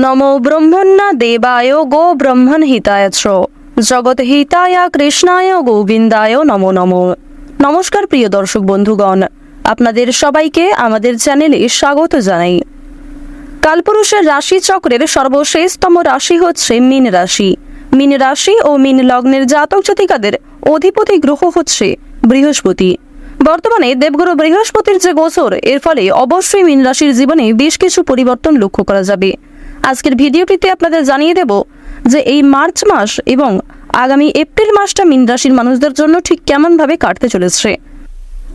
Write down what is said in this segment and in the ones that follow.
নমো ব্রহ্মণ্য দেবায় গো ব্রহ্মণ হিতায় চ জগৎ হিতায় কৃষ্ণায় গোবিন্দায় নমো নমো। নমস্কার প্রিয় দর্শক বন্ধুগণ, আপনাদের সবাইকে আমাদের চ্যানেলে স্বাগত জানাই। কালপুরুষের রাশি চক্রের সর্বশেষতম রাশি হচ্ছে মীন রাশি। মীন রাশি ও মীন লগ্নের জাতক জাতিকাদের অধিপতি গ্রহ হচ্ছে বৃহস্পতি। বর্তমানে দেবগুরু বৃহস্পতির যে গোচর, এর ফলে অবশ্যই মীন রাশির জীবনে বেশ কিছু পরিবর্তন লক্ষ্য করা যাবে। আজকের ভিডিওটিতে আপনাদের জানিয়ে দেব যে এই মার্চ মাস এবং আগামী এপ্রিল মাসটা মীন রাশির মানুষদের জন্য ঠিক কেমনভাবে কাটতে চলেছে।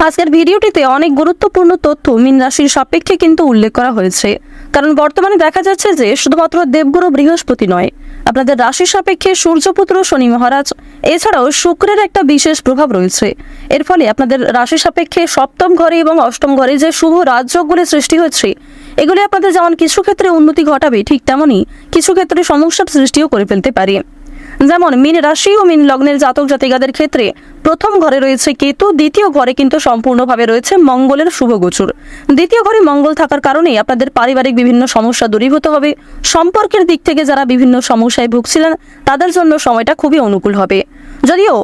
আজকের ভিডিওটিতে অনেক গুরুত্বপূর্ণ তথ্য মীন রাশির সাপেক্ষে কিন্তু উল্লেখ করা হয়েছে, কারণ বর্তমানে দেখা যাচ্ছে যে শুধুমাত্র দেবগুরু বৃহস্পতি নয়, আপনাদের রাশির সাপেক্ষে সূর্যপুত্র শনি মহারাজ এছাড়াও শুক্রের একটা বিশেষ প্রভাব রয়েছে। এর ফলে আপনাদের রাশি সাপেক্ষে সপ্তম ঘরে এবং অষ্টম ঘরে যে শুভ রাজযোগগুলি সৃষ্টি হচ্ছে, এগুলি আপনাদের যেমন কিছু ক্ষেত্রে উন্নতি ঘটাবে, ঠিক তেমনই কিছু ক্ষেত্রে সমস্যার সৃষ্টিও করে ফেলতে পারে। যেমন মীন রাশি ও মীন লগ্নের জাতক জাতিকাদের ক্ষেত্রে প্রথম ঘরে রয়েছে কেতু, দ্বিতীয় ঘরে কিন্তু সম্পূর্ণভাবে রয়েছে মঙ্গলের শুভ গোচর। দ্বিতীয় ঘরে মঙ্গল থাকার কারণে আপনাদের পারিবারিক বিভিন্ন সমস্যা দূরীভূত হবে। সম্পর্কের দিক থেকে যারা বিভিন্ন সমস্যায় ভুগছিলেন তাদের জন্য সময়টা খুবই অনুকূল হবে। যদিও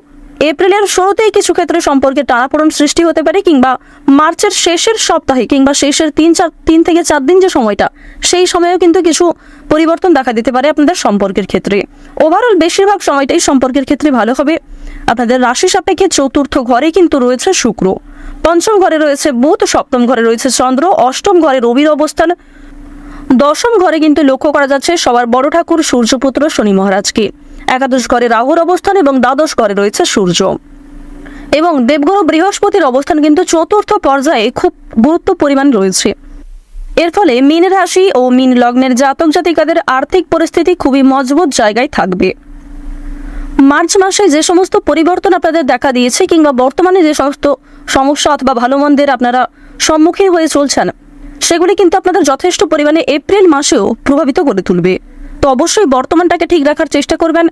এপ্রিলের শুরুতেই কিছু ক্ষেত্রে সম্পর্কে টানাপোড়েন সৃষ্টি হতে পারে, কিংবা মার্চের শেষের সপ্তাহে কিংবা শেষের 3 থেকে 4 দিন যে সময়টা, সেই সময়েও কিন্তু কিছু পরিবর্তন দেখা দিতে পারে আপনাদের সম্পর্কের ক্ষেত্রে। ওভারঅল বেশিরভাগ সময়টাই সম্পর্কের ক্ষেত্রে ভালো হবে। আপনাদের রাশি সাপেক্ষে চতুর্থ ঘরে কিন্তু রয়েছে শুক্র, পঞ্চম ঘরে রয়েছে বুধ, সপ্তম ঘরে রয়েছে চন্দ্র, অষ্টম ঘরে রবির অবস্থান, দশম ঘরে কিন্তু লক্ষ্য করা যাচ্ছে সবার বড় ঠাকুর সূর্যপুত্র শনি মহারাজকে, একাদশ ঘরে রাহুর অবস্থান এবং দ্বাদশ ঘরে রয়েছে সূর্য। এবং দেবগুরু বৃহস্পতির অবস্থান কিন্তু চতুর্থ পর্যায়ে খুব গুরুত্ব পরিমাণ রয়েছে। এর ফলে মীন রাশি ও মীন লগ্নের জাতক জাতিকাদের আর্থিক পরিস্থিতি খুবই মজবুত জায়গায় থাকবে। মার্চ মাসে যে সমস্ত পরিবর্তন আপনাদের দেখা দিয়েছে, কিংবা বর্তমানে যে সমস্ত সমস্যা অথবা ভালো মন্দের আপনারা সম্মুখীন হয়ে চলছেন, সেগুলি কিন্তু আপনাদের যথেষ্ট পরিমাণে এপ্রিল মাসেও প্রভাবিত করে তুলবে। তো অবশ্যই বর্তমানটাকে ঠিক রাখার চেষ্টা করবেন।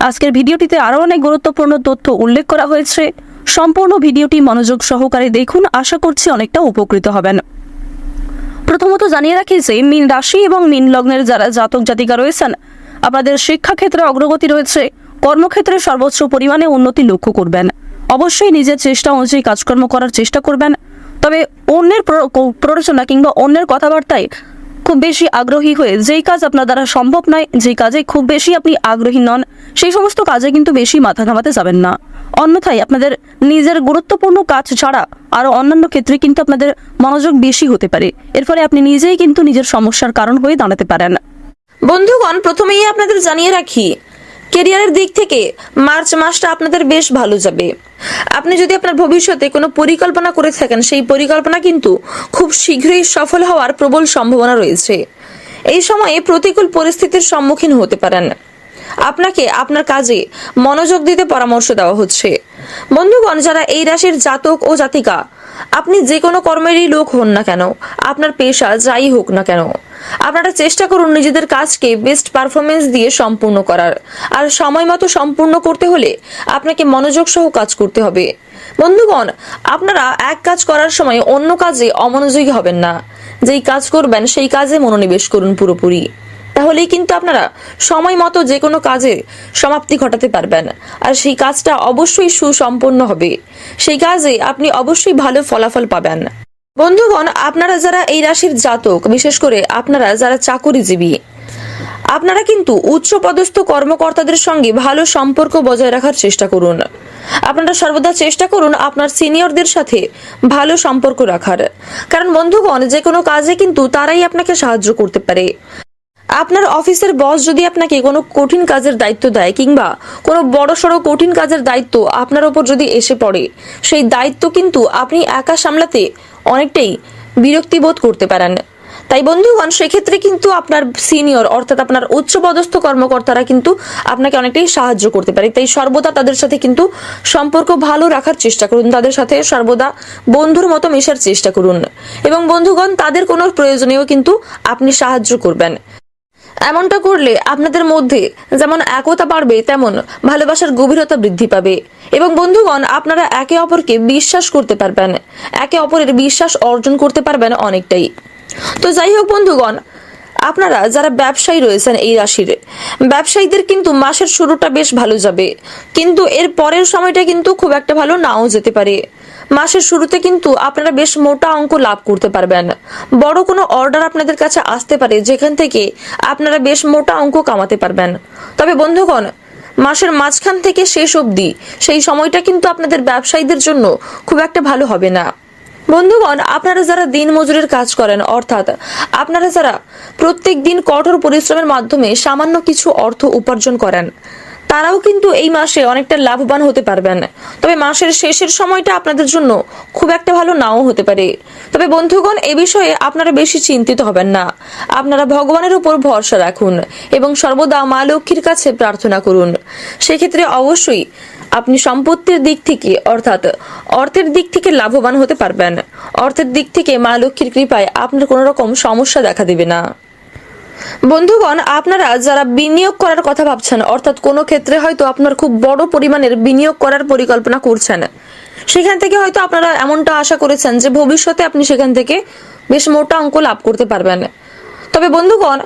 আজকের ভিডিওটিতে আরও অনেক গুরুত্বপূর্ণ তথ্য উল্লেখ করা হয়েছে। সম্পূর্ণ ভিডিওটি মনোযোগ সহকারে দেখুন, আশা করছি অনেকটা উপকৃত হবেন। প্রথমত জানিয়ে রাখি যে মীন রাশি এবং মীন লগ্নের যারা জাতক জাতিকা রয়েছেন, আপনাদের শিক্ষাক্ষেত্রে অগ্রগতি রয়েছে, কর্মক্ষেত্রে সর্বোচ্চ পরিমাণে উন্নতি লক্ষ্য করবেন। অবশ্যই নিজের চেষ্টা অনুযায়ী কাজকর্ম করার চেষ্টা করবেন, তবে অন্যের প্ররোচনা কিংবা অন্যের কথাবার্তায় খুব বেশি আগ্রহী হয়ে যেই কাজ আপনার দ্বারা সম্ভব নয়, যেই কাজে খুব বেশি আপনি আগ্রহী নন, সেই সমস্ত কাজে কিন্তু বেশি মাথা ঘামাতে যাবেন না। অন্যথায় আপনাদের নিজের গুরুত্বপূর্ণ কাজ ছাড়া আরও অন্যান্য ক্ষেত্রে কিন্তু আপনাদের মনোযোগ বেশি হতে পারে। এর ফলে আপনি নিজেই কিন্তু নিজের সমস্যার কারণ হয়ে দাঁড়াতে পারেন। বন্ধুগণ, প্রথমেই আপনাদের জানিয়ে রাখি, কেরিয়ারের দিক থেকে মার্চ মাসটা আপনাদের বেশ ভালো যাবে। আপনি যদি আপনার ভবিষ্যতে কোনো পরিকল্পনা করে থাকেন, সেই পরিকল্পনা কিন্তু খুব শীঘ্রই সফল হওয়ার প্রবল সম্ভাবনা রয়েছে। এই সময়ে প্রতিকূল পরিস্থিতির সম্মুখীন হতে পারেন। আপনাকে আপনার কাজে মনোযোগ দিতে পরামর্শ দেওয়া হচ্ছে। বন্ধুগণ, যারা এই রাশির জাতক ও জাতিকা, আপনি যে কোনো কর্মেরই লোক হন না কেন, আপনার পেশা যাই হোক না কেন, আপনারা চেষ্টা করুন নিজেদের কাজকে বেস্ট পারফরমেন্স দিয়ে সম্পূর্ণ করার। আর সময় মতো সম্পূর্ণ করতে হলে আপনাকে মনোযোগ সহ কাজ করতে হবে। বন্ধুগণ, আপনারা এক কাজ করার সময় অন্য কাজে অমনোযোগী হবেন না। যেই কাজ করবেন সেই কাজে মনোনিবেশ করুন পুরোপুরি, তাহলেই কিন্তু আপনারা সময় মতো যে কোনো কাজে সমাপ্তি ঘটাতে পারবেন। আর সেই কাজটা অবশ্যই সুসম্পন্ন হবে, সেই কাজে আপনি অবশ্যই ভালো ফলাফল পাবেন। বন্ধুগণ, আপনারা যারা এই রাশির জাতক, বিশেষ করে আপনারা যারা চাকুরিজীবী, আপনারা কিন্তু উচ্চপদস্থ কর্মকর্তাদের সঙ্গে ভালো সম্পর্ক বজায় রাখার চেষ্টা করুন। আপনারা সর্বদা চেষ্টা করুন আপনার সিনিয়রদের সাথে ভালো সম্পর্ক রাখার, কারণ বন্ধুগণ, যে কোনো কাজে কিন্তু তারাই আপনাকে সাহায্য করতে পারে। আপনার অফিসের বস যদি আপনাকে কোনো কঠিন কাজের দায়িত্ব দেয়, কিংবা কোনো বড়সড় কঠিন কাজের দায়িত্ব আপনার ওপর যদি এসে পড়ে, সেই দায়িত্ব কিন্তু আপনি একা সামলাতে অনেকটাই বিরক্তি বোধ করতে পারেন। তাই বন্ধুগণ, সেক্ষেত্রে কিন্তু আপনার সিনিয়র অর্থাৎ আপনার উচ্চপদস্থ কর্মকর্তারা কিন্তু আপনাকে অনেকটাই সাহায্য করতে পারে। তাই সর্বদা তাদের সাথে কিন্তু সম্পর্ক ভালো রাখার চেষ্টা করুন, তাদের সাথে সর্বদা বন্ধুর মতো মেশার চেষ্টা করুন। এবং বন্ধুগণ, তাদের কোনো প্রয়োজনেও কিন্তু আপনি সাহায্য করবেন। এমনটা করলে আপনাদের মধ্যে যেমন একতা বাড়বে, তেমন ভালোবাসার গভীরতা বৃদ্ধি পাবে। এবং বন্ধুগণ, আপনারা একে অপরকে বিশ্বাস করতে পারবেন, একে অপরের বিশ্বাস অর্জন করতে পারবেন অনেকটাই। তো যাই হোক বন্ধুগণ, আপনারা যারা ব্যবসায়ী রয়েছেন এই রাশির ব্যবসায়ীদের কিন্তু মাসের শুরুটা বেশ ভালো যাবে, কিন্তু এর পরের সময়টা কিন্তু খুব একটা ভালো নাও যেতে পারে। মাসের শুরুতে কিন্তু আপনারা বেশ মোটা অঙ্ক লাভ করতে পারবেন। বড় কোনো অর্ডার আপনাদের কাছে আসতে পারে, যেখান থেকে আপনারা বেশ মোটা অঙ্ক কামাতে পারবেন। তবে বন্ধুগণ, মাসের মাঝখান থেকে শেষ অবধি সেই সময়টা কিন্তু আপনাদের ব্যবসায়ীদের জন্য খুব একটা ভালো হবে না। বন্ধুগণ, আপনারা যারা দিন মজুরের কাজ করেন, অর্থাৎ আপনারা যারা প্রত্যেক দিন কঠোর পরিশ্রমের মাধ্যমে সামান্য কিছু অর্থ উপার্জন করেন, তারাও কিন্তু এই মাসে অনেকটা লাভবান হতে পারবেন। তবে মাসের শেষের সময়টা আপনাদের জন্য খুব একটা ভালো নাও হতে পারে। তবে বন্ধুগণ, এ বিষয়ে আপনারা বেশি চিন্তিত হবেন না। আপনারা ভগবানের উপর ভরসা রাখুন এবং সর্বদা মা লক্ষ্মীর কাছে প্রার্থনা করুন। সেক্ষেত্রে অবশ্যই আপনি সম্পত্তির দিক থেকে, অর্থাৎ অর্থের দিক থেকে লাভবান হতে পারবেন। অর্থের দিক থেকে মা লক্ষ্মীর কৃপায় আপনার কোনো রকম সমস্যা দেখা দেবে না। বন্ধুগণ, আপনারা যারা বিনিয়োগ করার কথা ভাবছেন, অর্থাৎ কোনো ক্ষেত্রে হয়তো আপনার খুব বড় পরিমাণের বিনিয়োগ করার পরিকল্পনা করছেন, সেখান থেকে হয়তো আপনারা এমনটা আশা করেছেন যে ভবিষ্যতে আপনি সেখান থেকে বেশ মোটা অঙ্ক লাভ করতে পারবেন। তবে বন্ধুগণ,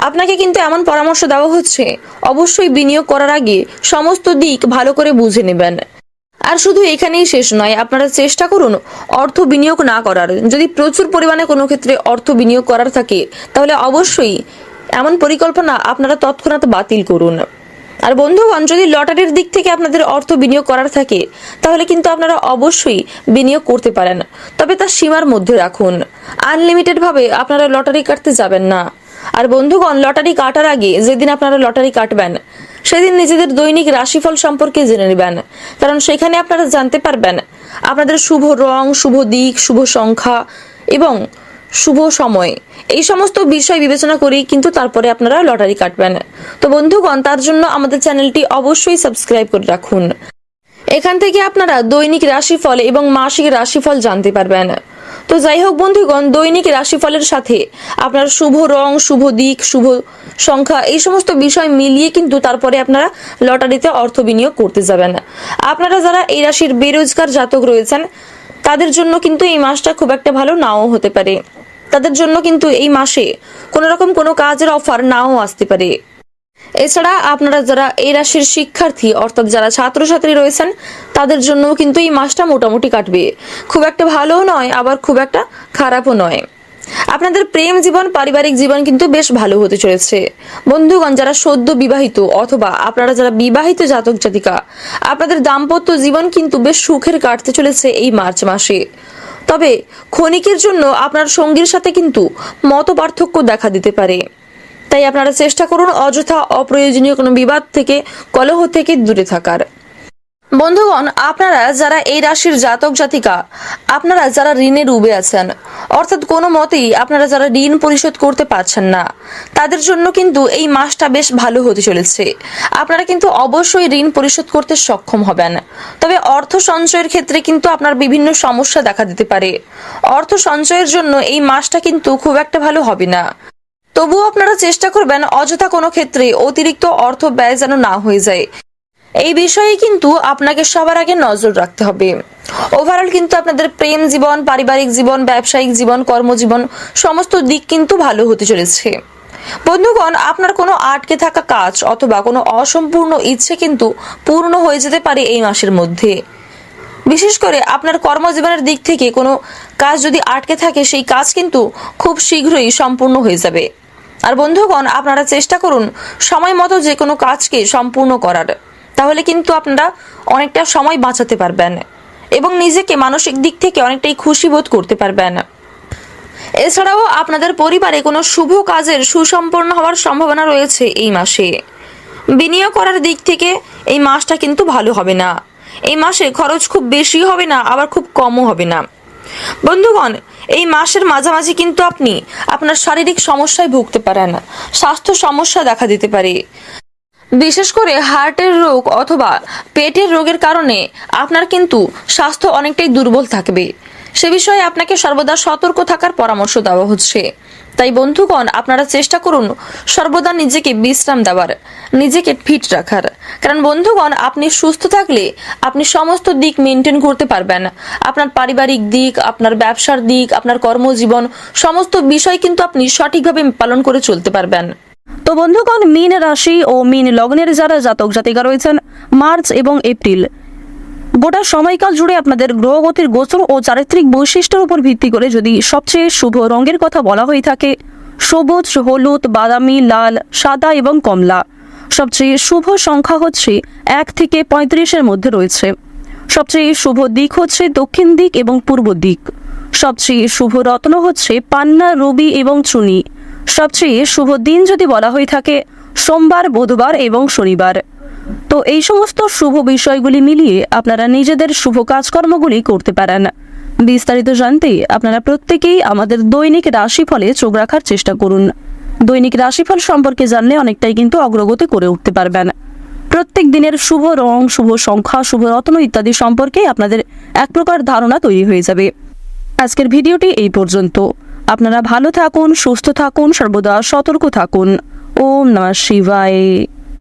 আপনাকে কিন্তু এমন পরামর্শ দেওয়া হচ্ছে, অবশ্যই বিনিয়োগ করার আগে সমস্ত দিক ভালো করে বুঝে নেবেন। আর শুধু এখানেই শেষ নয়, আপনারা চেষ্টা করুন অর্থ বিনিয়োগ না করার। যদি প্রচুর পরিমাণে কোনো ক্ষেত্রে অর্থ বিনিয়োগ করার থাকে, তাহলে অবশ্যই এমন পরিকল্পনা আপনারা তৎক্ষণাৎ বাতিল করুন। আর বন্ধুগণ, যদি লটারির দিক থেকে আপনাদের অর্থ বিনিয়োগ করার থাকে, তাহলে কিন্তু আপনারা অবশ্যই বিনিয়োগ করতে পারেন, তবে তা সীমার মধ্যে রাখুন। আনলিমিটেড ভাবে আপনারা লটারি কাটতে যাবেন না। আর বন্ধুগণ, লটারি কাটার আগে যেদিন আপনারা লটারি কাটবেন, সেদিন নিজেদের দৈনিক রাশিফল সম্পর্কে জেনে নেবেন, কারণ সেখানে আপনারা জানতে পারবেন আপনাদের শুভ রং, শুভ দিক, শুভ সংখ্যা এবং শুভ সময়, এই সমস্ত বিষয় বিবেচনা করেই কিন্তু তারপরে আপনারা লটারি কাটবেন। তো বন্ধুগণ, তার জন্য আমাদের চ্যানেলটি অবশ্যই সাবস্ক্রাইব করে রাখুন। এখান থেকে আপনারা দৈনিক রাশিফল এবং মাসিক রাশিফল জানতে পারবেন। তো যাই হোক বন্ধুগণ, দৈনিক রাশিফলের সাথে আপনার শুভ রং, শুভ দিক, শুভ সংখ্যা, এই সমস্ত বিষয় মিলিয়ে কিন্তু তারপরে আপনারা লটারিতে অর্থ বিনিয়োগ করতে যাবেন। আপনারা যারা এই রাশির বেরোজগার জাতক রয়েছেন, তাদের জন্য কিন্তু এই মাসটা খুব একটা ভালো নাও হতে পারে। তাদের জন্য কিন্তু এই মাসে কোনো রকম কোনো কাজের অফার নাও আসতে পারে। এছাড়া আপনারা যারা এই রাশির শিক্ষার্থী, অর্থাৎ যারা ছাত্রছাত্রী রয়েছেন, তাদের জন্য কিন্তু এই মাসটা মোটামুটি কাটবে। খুব একটা ভালোও নয়, আবার খুব একটা খারাপও নয়। আপনাদের প্রেম জীবন, পারিবারিক জীবন কিন্তু বেশ ভালো হতে চলেছে। বন্ধুগণ, যারা সদ্য বিবাহিত অথবা আপনারা যারা বিবাহিত জাতক জাতিকা, আপনাদের দাম্পত্য জীবন কিন্তু বেশ সুখের কাটতে চলেছে এই মার্চ মাসে। তবে ক্ষণিকের জন্য আপনার সঙ্গীর সাথে কিন্তু মত পার্থক্য দেখা দিতে পারে। তাই আপনারা চেষ্টা করুন অযথা অপ্রয়োজনীয় কোনো বিবাদ থেকে, কলহ থেকে দূরে থাকার। বন্ধুগণ, আপনারা যারা এই রাশির জাতক জাতিকা, আপনারা যারা ঋণে ডুবে আছেন, অর্থাৎ কোনো মতেই আপনারা যারা ঋণ পরিশোধ করতে পারছেন না, তাদের জন্য কিন্তু এই মাসটা বেশ ভালো হতে চলেছে। আপনারা কিন্তু অবশ্যই ঋণ পরিশোধ করতে সক্ষম হবেন। তবে অর্থ সঞ্চয়ের ক্ষেত্রে কিন্তু আপনার বিভিন্ন সমস্যা দেখা দিতে পারে। অর্থ সঞ্চয়ের জন্য এই মাসটা কিন্তু খুব একটা ভালো হবে না। তবুও আপনারা চেষ্টা করবেন অযথা কোনো ক্ষেত্রে অতিরিক্ত অর্থ ব্যয় যেন না হয়ে যায়। এই বিষয়ে কিন্তু আপনাকে সবার আগে নজর রাখতে হবে। ওভারঅল কিন্তু আপনাদের প্রেম জীবন, পারিবারিক জীবন, ব্যবসায়িক জীবন, কর্মজীবন সমস্ত দিক কিন্তু ভালো হতে চলেছে। বন্ধুগণ, আপনার কোনো আটকে থাকা কাজ অথবা কোনো অসম্পূর্ণ ইচ্ছে কিন্তু পূর্ণ হয়ে যেতে পারে এই মাসের মধ্যে। বিশেষ করে আপনার কর্মজীবনের দিক থেকে কোনো কাজ যদি আটকে থাকে, সেই কাজ কিন্তু খুব শীঘ্রই সম্পূর্ণ হয়ে যাবে। আর বন্ধুগণ, আপনারা চেষ্টা করুন সময় মতো যে কোনো কাজকে সম্পূর্ণ করার, তাহলে কিন্তু আপনারা অনেকটা সময় বাঁচাতে পারবেন এবং নিজেকে মানসিক দিক থেকে অনেকটাই খুশি বোধ করতে পারবেন। এছাড়াও আপনাদের পরিবারে কোনো শুভ কাজের সুসম্পন্ন হওয়ার সম্ভাবনা রয়েছে এই মাসে। বিনিয়োগ করার দিক থেকে এই মাসটা কিন্তু ভালো হবে না। এই মাসে খরচ খুব বেশি হবে না, আবার খুব কমও হবে না। বন্ধুগণ, এই মাসের মাঝামাঝি কিন্তু আপনি আপনার শারীরিক সমস্যায় ভুগতে পারেন। স্বাস্থ্য সমস্যা দেখা দিতে পারে। বিশেষ করে হার্টের রোগ অথবা পেটের রোগের কারণে আপনার কিন্তু স্বাস্থ্য অনেকটাই দুর্বল থাকবে। সে বিষয়ে আপনাকে সর্বদা সতর্ক থাকার পরামর্শ দেওয়া হচ্ছে। তাই বন্ধুগণ, আপনারা চেষ্টা করুন সর্বদা নিজেকে বিশ্রাম দেওয়ার, নিজেকে ফিট রাখার। কারণ বন্ধুগণ, আপনি সুস্থ থাকলে আপনি সমস্ত দিক মেনটেন করতে পারবেন। আপনার পারিবারিক দিক, আপনার ব্যবসার দিক, আপনার কর্মজীবন, সমস্ত বিষয় কিন্তু আপনি সঠিকভাবে পালন করে চলতে পারবেন। তো বন্ধুগণ, মীন রাশি ও মীন লগ্নের যারা জাতক জাতিকা রয়েছেন, মার্চ এবং এপ্রিল গোটা সময়কাল জুড়ে আপনাদের গ্রহগতির গোচর ও চারিত্রিক বৈশিষ্ট্যের উপর ভিত্তি করে যদি সবচেয়ে শুভ রঙের কথা বলা হয়ে থাকে, সবুজ, হলুদ, বাদামি, লাল, সাদা এবং কমলা। সবচেয়ে শুভ সংখ্যা হচ্ছে 1 থেকে 35-এর মধ্যে রয়েছে। সবচেয়ে শুভ দিক হচ্ছে দক্ষিণ দিক এবং পূর্ব দিক। সবচেয়ে শুভ রত্ন হচ্ছে পান্না, রুবি এবং চুনি। সবচেয়ে শুভ দিন যদি বলা হয়ে থাকে সোমবার, বুধবার এবং শনিবার। তো এই সমস্ত শুভ বিষয়গুলি মিলিয়ে আপনারা নিজেদের শুভ কাজকর্মগুলি করতে পারেন। বিস্তারিত জানতে আপনারা প্রত্যেকেই আমাদের দৈনিক রাশিফলে চোখ রাখার চেষ্টা করুন। দৈনিক রাশিফল সম্পর্কে জানলে অনেকটাই কিন্তু অগ্রগতি করে উঠতে পারবেন। প্রত্যেক দিনের শুভ রং, শুভ সংখ্যা, শুভ রত্ন ইত্যাদি সম্পর্কে আপনাদের এক প্রকার ধারণা তৈরি হয়ে যাবে। আজকের ভিডিওটি এই পর্যন্ত। আপনারা ভালো থাকুন, সুস্থ থাকুন, সর্বদা সতর্ক থাকুন। ওম নমঃ শিবায়।